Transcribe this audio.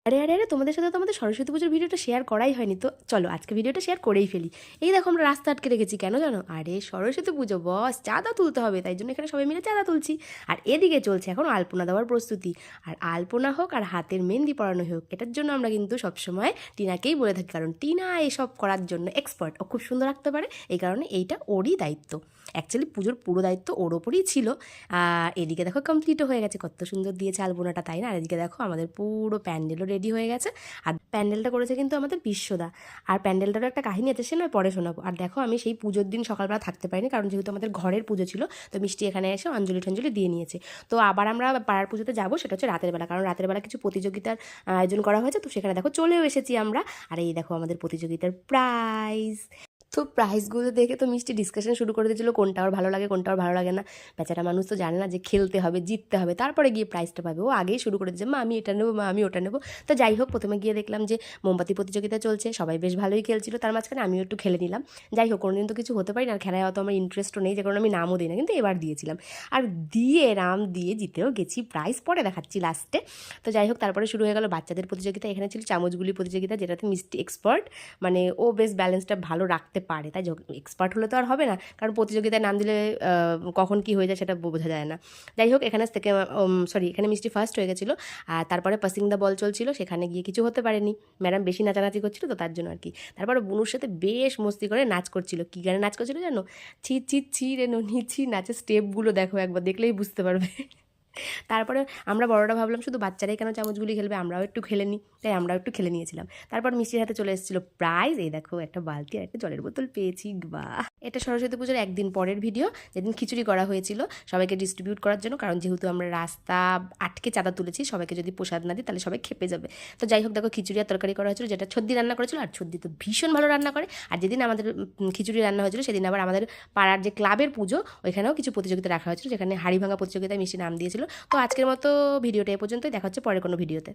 আরে আরে আরে তোমাদের সাথে তো আমাদের সরস্বতী পুজোর ভিডিওটা শেয়ার করাই হয়নি, তো চলো আজকে ভিডিওটা শেয়ার করেই ফেলি। এই দেখো আমরা রাস্তা আটকে রেখেছি, কেন জানো? আরে সরস্বতী পুজো বস, চাঁদা তুলতে হবে, তাই জন্য এখানে সবাই মিলে চাঁদা তুলছি। আর এদিকে চলছে এখন আলপনা দেওয়ার প্রস্তুতি। আর আলপনা হোক আর হাতের মেহেন্দি পরানো হোক, এটার জন্য আমরা কিন্তু সবসময় টিনাকেই বলে থাকি, কারণ টিনা এসব করার জন্য এক্সপার্ট, ও খুব সুন্দর রাখতে পারে, এই কারণে এইটা ওরই দায়িত্ব। অ্যাকচুয়ালি পুজোর পুরো দায়িত্ব ওর ওপরই ছিল। এদিকে দেখো কমপ্লিটও হয়ে গেছে, কত সুন্দর দিয়েছে আলপনাটা, তাই না? আর এদিকে দেখো আমাদের পুরো প্যান্ডেলও রেডি হয়ে গেছে। আর প্যান্ডেলটা করেছে কিন্তু আমাদের বিশ্বদা। আর প্যান্ডেলটারও একটা কাহিনী আছে, সে নয় পরে শোনাবো। আর দেখো আমি সেই পুজোর দিন সকালবেলা থাকতে পারিনি, কারণ যেহেতু আমাদের ঘরের পুজো ছিল, তো মিষ্টি এখানে এসে অঞ্জলি টঞ্জলি দিয়ে নিয়েছে। তো আবার আমরা পাড়ার পুজোতে যাবো, সেটা হচ্ছে রাতের বেলা, কারণ রাতের বেলা কিছু প্রতিযোগিতার আয়োজন করা হয়েছে, তো সেখানে দেখো চলেও এসেছি আমরা। আর এই দেখো আমাদের প্রতিযোগিতার প্রাইজ। তো প্রাইসগুলো দেখে তো মিষ্টি ডিসকাশন শুরু করে দিয়েছিল, কোনটা ওর ভালো লাগে কোনটা ওর ভালো লাগে না। বেচারা মানুষ তো জানে না যে খেলতে হবে, জিততে হবে, তারপরে গিয়ে প্রাইজটা পাবে। ও আগেই শুরু করে দিয়েছে, মা আমি এটা নেবো, মা আমি ওটা নেবো। তো যাই হোক, প্রথমে গিয়ে দেখলাম যে মোমবাতি প্রতিযোগিতা চলছে, সবাই বেশ ভালোই খেলছিল, তার মাঝখানে আমিও একটু খেলে নিলাম। যাই হোক, কোনোদিন তো কিছু হতে পারি না, আর খেলায় অত আমার ইন্টারেস্টও নেই, যে কারণে আমি নামও দিই না, কিন্তু এবার দিয়েছিলাম। আর দিয়ে নাম দিয়ে জিতেও গেছি, প্রাইজ পরে দেখাচ্ছি লাস্টে। তো যাই হোক, তারপরে শুরু হয়ে গেল বাচ্চাদের প্রতিযোগিতা। এখানে ছিল চামচগুলি প্রতিযোগিতা, যেটাতে মিষ্টি এক্সপার্ট, মানে ও বেশ ব্যালেন্সটা ভালো রাখতে পারে, তাই এক্সপার্ট হলে তো আর হবে না, কারণ প্রতিযোগিতায় নাম দিলে কখন কি হয়ে যায় সেটা বোঝা যায় না। যাই হোক, এখানে থেকে এখানে মিষ্টি ফার্স্ট হয়ে গেছিলো। আর তারপরে পাসিং দ্য বল চলছিল, সেখানে গিয়ে কিছু হতে পারেনি, ম্যাডাম বেশি নাচানাচি করছিল, তো তার জন্য আর কি। তারপরে বুনুর সাথে বেশ মস্তি করে নাচ করছিল। কী গানে নাচ করছিল জানো? ছি ছি ছি রে ননি ছি, নাচের স্টেপগুলো দেখো, একবার দেখলেই বুঝতে পারবে। তারপরে আমরা বড়রা ভাবলাম শুধু বাচ্চারাই কেন চামচগুলি খেলবে, আমরাও একটু খেলে নিই, তাই আমরাও একটু খেলে নিয়েছিলাম। তারপর মিষ্টির হাতে চলে এসেছিলো প্রাইজ, এই দেখো একটা বালতি আর একটা জলের বোতল পেয়েছি, বাহ! এটা সরস্বতী পুজোর একদিন পরের ভিডিও, যেদিন খিচুড়ি করা হয়েছিল সবাইকে ডিস্ট্রিবিউট করার জন্য, কারণ যেহেতু আমরা রাস্তা আটকে চাঁদা তুলেছি, সবাইকে যদি প্রসাদ না দিই তাহলে সবাই খেপে যাবে। তো যাই হোক, দেখো খিচুড়ি আর তরকারি করা হয়েছিল, যেটা ছদ্দি রান্না করেছিল, আর ছদ্দি তো ভীষণ ভালো রান্না করে। আর যেদিন আমাদের খিচুড়ি রান্না হয়েছিল, সেদিন আবার আমাদের পাড়ার যে ক্লাবের পুজো, ওইখানেও কিছু প্রতিযোগিতা রাখা হয়েছিল, যেখানে হাড়ি ভাঙা প্রতিযোগিতায় মিষ্টি নাম দিয়েছিল। তো আজকের মতো ভিডিওটা এ পর্যন্তই, দেখা হচ্ছে পরের কোনো ভিডিওতে।